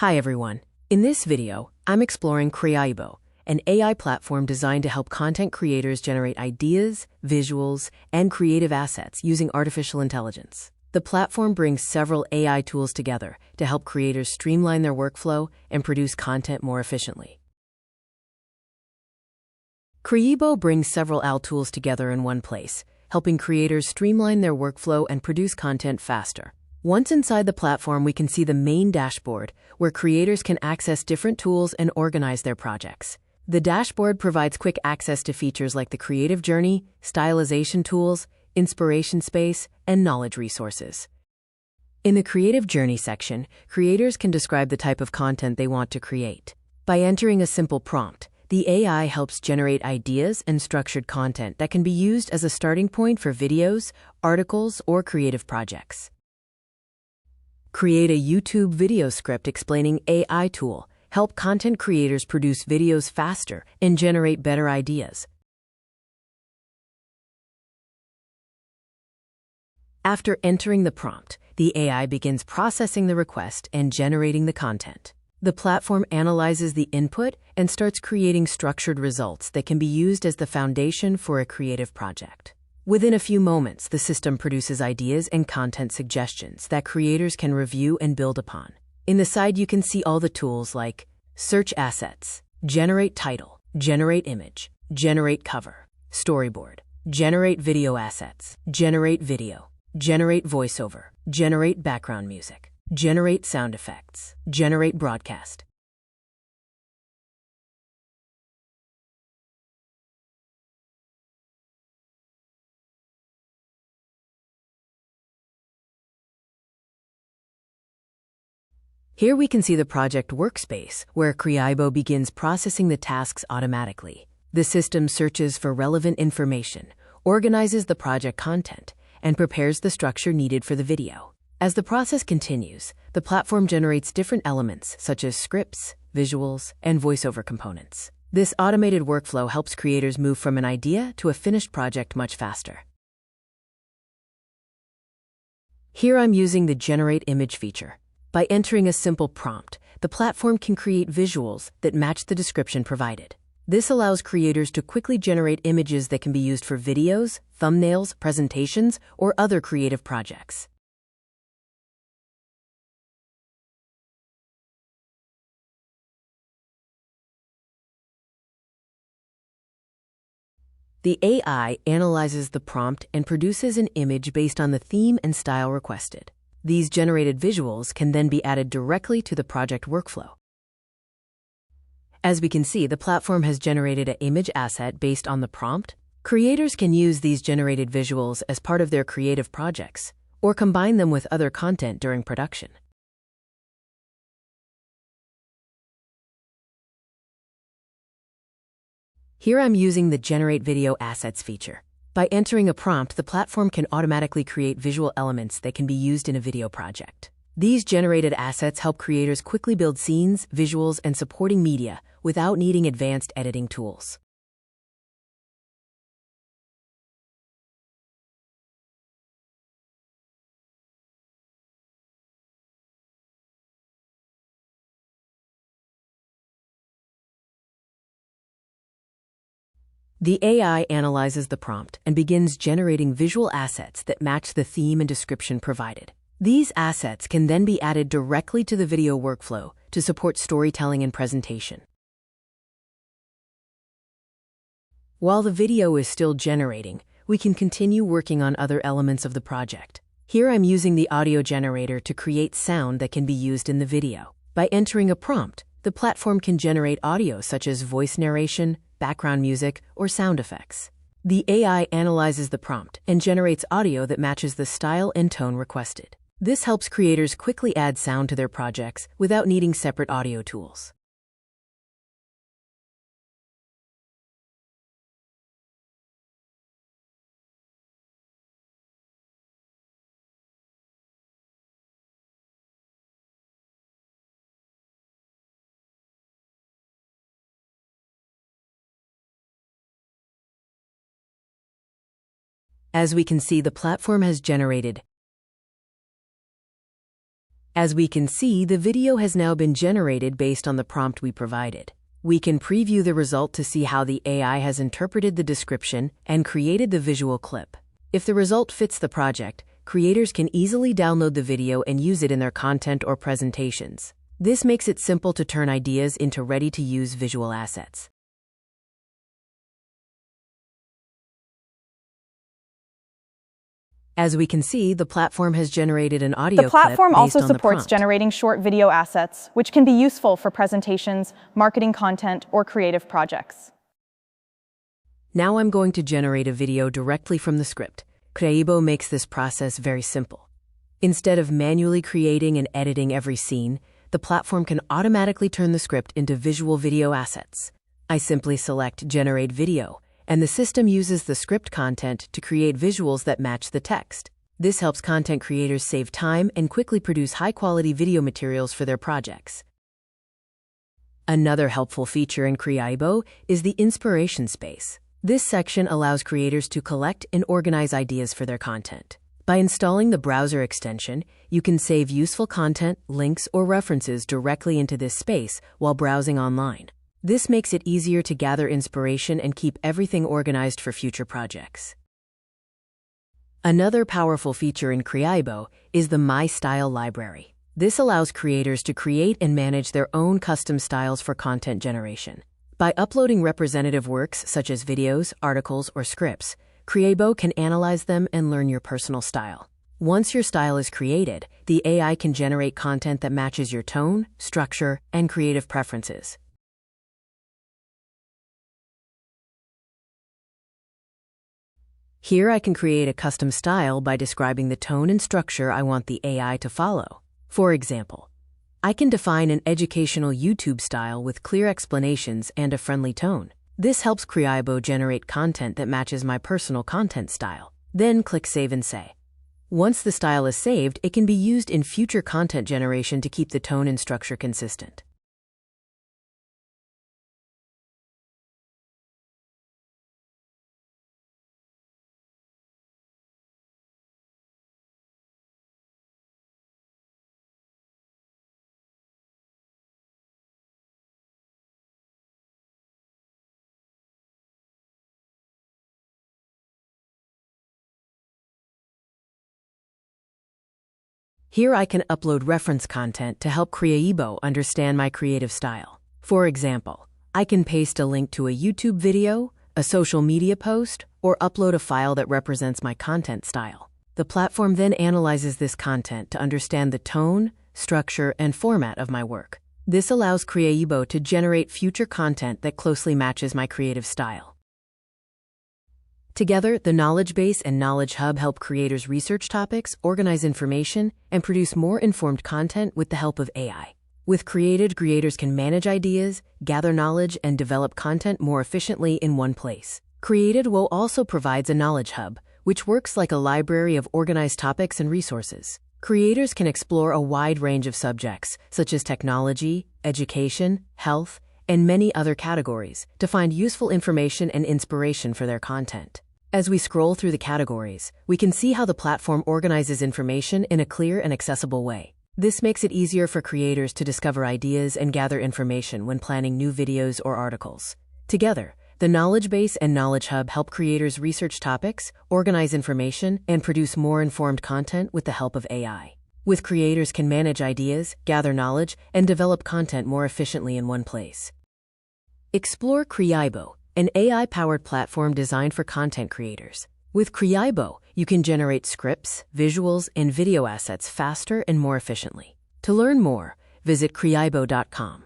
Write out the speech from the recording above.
Hi everyone. In this video, I'm exploring Creaibo, an AI platform designed to help content creators generate ideas, visuals, and creative assets using artificial intelligence. The platform brings several AI tools together to help creators streamline their workflow and produce content more efficiently. Creaibo brings several AI tools together in one place, helping creators streamline their workflow and produce content faster. Once inside the platform, we can see the main dashboard, where creators can access different tools and organize their projects. The dashboard provides quick access to features like the creative journey, stylization tools, inspiration space, and knowledge resources. In the creative journey section, creators can describe the type of content they want to create. By entering a simple prompt, the AI helps generate ideas and structured content that can be used as a starting point for videos, articles, or creative projects. Create a YouTube video script explaining AI tool. Help content creators produce videos faster and generate better ideas. After entering the prompt, the AI begins processing the request and generating the content. The platform analyzes the input and starts creating structured results that can be used as the foundation for a creative project. Within a few moments, the system produces ideas and content suggestions that creators can review and build upon. In the side, you can see all the tools like search assets, generate title, generate image, generate cover, storyboard, generate video assets, generate video, generate voiceover, generate background music, generate sound effects, generate broadcast. Here we can see the project Workspace, where Creaibo begins processing the tasks automatically. The system searches for relevant information, organizes the project content, and prepares the structure needed for the video. As the process continues, the platform generates different elements such as scripts, visuals, and voiceover components. This automated workflow helps creators move from an idea to a finished project much faster. Here I'm using the Generate Image feature. By entering a simple prompt, the platform can create visuals that match the description provided. This allows creators to quickly generate images that can be used for videos, thumbnails, presentations, or other creative projects. The AI analyzes the prompt and produces an image based on the theme and style requested. These generated visuals can then be added directly to the project workflow. As we can see, the platform has generated an image asset based on the prompt. Creators can use these generated visuals as part of their creative projects or combine them with other content during production. Here I'm using the Generate Video Assets feature. By entering a prompt, the platform can automatically create visual elements that can be used in a video project. These generated assets help creators quickly build scenes, visuals, and supporting media without needing advanced editing tools. The AI analyzes the prompt and begins generating visual assets that match the theme and description provided. These assets can then be added directly to the video workflow to support storytelling and presentation. While the video is still generating, we can continue working on other elements of the project. Here I'm using the audio generator to create sound that can be used in the video. By entering a prompt, the platform can generate audio such as voice narration, background music, or sound effects. The AI analyzes the prompt and generates audio that matches the style and tone requested. This helps creators quickly add sound to their projects without needing separate audio tools. As we can see, the platform has generated As we can see, the video has now been generated based on the prompt we provided. We can preview the result to see how the AI has interpreted the description and created the visual clip. If the result fits the project, creators can easily download the video and use it in their content or presentations. This makes it simple to turn ideas into ready-to-use visual assets. As we can see, the platform has generated an audio clip. The platform also based on the supports prompt. generating short video assets, which can be useful for presentations, marketing content, or creative projects. Now I'm going to generate a video directly from the script. Creaibo makes this process very simple. Instead of manually creating and editing every scene, the platform can automatically turn the script into visual video assets. I simply select Generate Video, and the system uses the script content to create visuals that match the text. This helps content creators save time and quickly produce high-quality video materials for their projects. Another helpful feature in Creaibo is the inspiration space. This section allows creators to collect and organize ideas for their content. By installing the browser extension, you can save useful content, links, or references directly into this space while browsing online. This makes it easier to gather inspiration and keep everything organized for future projects. Another powerful feature in Creaibo is the My Style library. This allows creators to create and manage their own custom styles for content generation. By uploading representative works such as videos, articles, or scripts, Creaibo can analyze them and learn your personal style. Once your style is created, the AI can generate content that matches your tone, structure, and creative preferences. Here I can create a custom style by describing the tone and structure I want the AI to follow. For example, I can define an educational YouTube style with clear explanations and a friendly tone. This helps Creaibo generate content that matches my personal content style. Then click Save and Say. Once the style is saved, it can be used in future content generation to keep the tone and structure consistent. Here I can upload reference content to help Creaibo understand my creative style. For example, I can paste a link to a YouTube video, a social media post, or upload a file that represents my content style. The platform then analyzes this content to understand the tone, structure, and format of my work. This allows Creaibo to generate future content that closely matches my creative style. Together, the Knowledge Base and Knowledge Hub help creators research topics, organize information, and produce more informed content with the help of AI. With Created, creators can manage ideas, gather knowledge, and develop content more efficiently in one place. Created also provides a Knowledge Hub, which works like a library of organized topics and resources. Creators can explore a wide range of subjects, such as technology, education, health, and many other categories, to find useful information and inspiration for their content. As we scroll through the categories, we can see how the platform organizes information in a clear and accessible way. This makes it easier for creators to discover ideas and gather information when planning new videos or articles. Together, the Knowledge Base and Knowledge Hub help creators research topics, organize information, and produce more informed content with the help of AI. With creators can manage ideas, gather knowledge, and develop content more efficiently in one place. Explore Creaibo, an AI-powered platform designed for content creators. With Creaibo, you can generate scripts, visuals, and video assets faster and more efficiently. To learn more, visit creaibo.com.